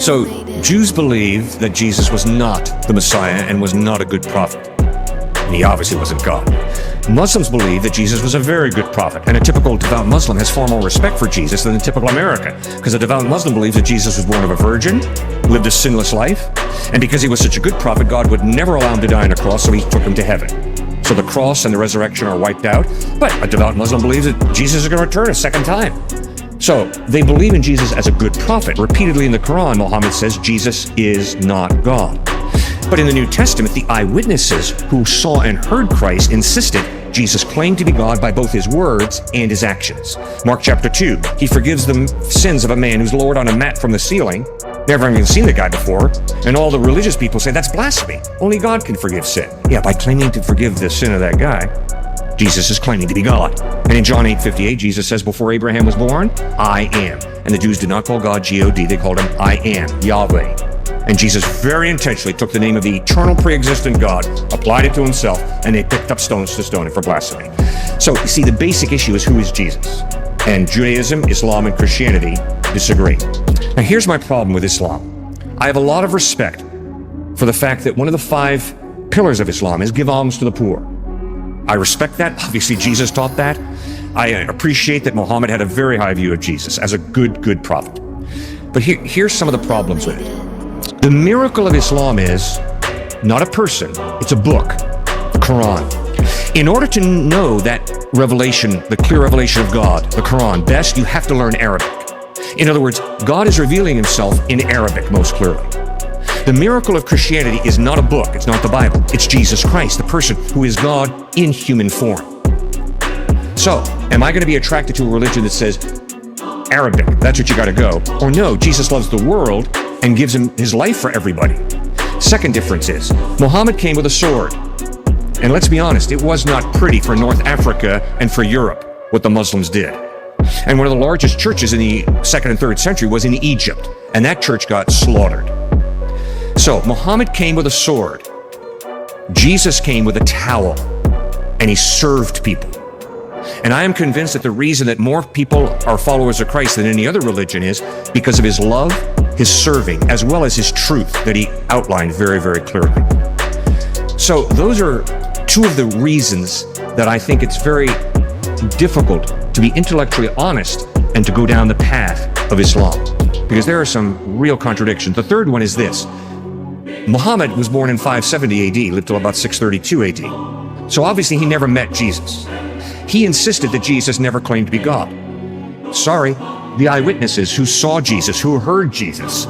So Jews believe that Jesus was not the Messiah and was not a good prophet. And he obviously wasn't God. Muslims believe that Jesus was a very good prophet, and a typical devout Muslim has far more respect for Jesus than a typical American, because a devout Muslim believes that Jesus was born of a virgin, lived a sinless life, and because he was such a good prophet, God would never allow him to die on a cross, so he took him to heaven. So the cross and the resurrection are wiped out, but a devout Muslim believes that Jesus is going to return a second time. So they believe in Jesus as a good prophet. Repeatedly in the Quran, Muhammad says Jesus is not God. But in the New Testament, the eyewitnesses who saw and heard Christ insisted Jesus claimed to be God by both his words and his actions. Mark chapter 2, he forgives the sins of a man who's lowered on a mat from the ceiling. Never even seen the guy before. And all the religious people say, that's blasphemy. Only God can forgive sin. Yeah, by claiming to forgive the sin of that guy, Jesus is claiming to be God. And in John 8:58, Jesus says, before Abraham was born, I am. And the Jews did not call God G-O-D, they called him I am, Yahweh. And Jesus very intentionally took the name of the eternal pre-existent God, applied it to himself, and they picked up stones to stone him for blasphemy. So, you see, the basic issue is, who is Jesus? And Judaism, Islam, and Christianity disagree. Now, here's my problem with Islam. I have a lot of respect for the fact that one of the 5 pillars of Islam is give alms to the poor. I respect that. Obviously, Jesus taught that. I appreciate that Muhammad had a very high view of Jesus as a good prophet. But here's some of the problems with it. The miracle of Islam is not a person, it's a book, the Quran. In order to know that revelation, the clear revelation of God, the Quran, best, you have to learn Arabic. In other words, God is revealing himself in Arabic most clearly. The miracle of Christianity is not a book, it's not the Bible, it's Jesus Christ, the person who is God in human form. So, am I going to be attracted to a religion that says Arabic, that's what you got to go? Or no, Jesus loves the world and gives him his life for everybody. Second difference is, Muhammad came with a sword. And let's be honest, it was not pretty for North Africa and for Europe, what the Muslims did. And one of the largest churches in the 2nd and 3rd century was in Egypt, and that church got slaughtered. So, Muhammad came with a sword. Jesus came with a towel, and he served people. And I am convinced that the reason that more people are followers of Christ than any other religion is because of his love, his serving, as well as his truth that he outlined very, very clearly. So those are 2 of the reasons that I think it's very difficult to be intellectually honest and to go down the path of Islam, because there are some real contradictions. The third one is this. Muhammad was born in 570 AD, lived till about 632 AD. So obviously he never met Jesus. He insisted that Jesus never claimed to be God. Sorry, the eyewitnesses who saw Jesus, who heard Jesus,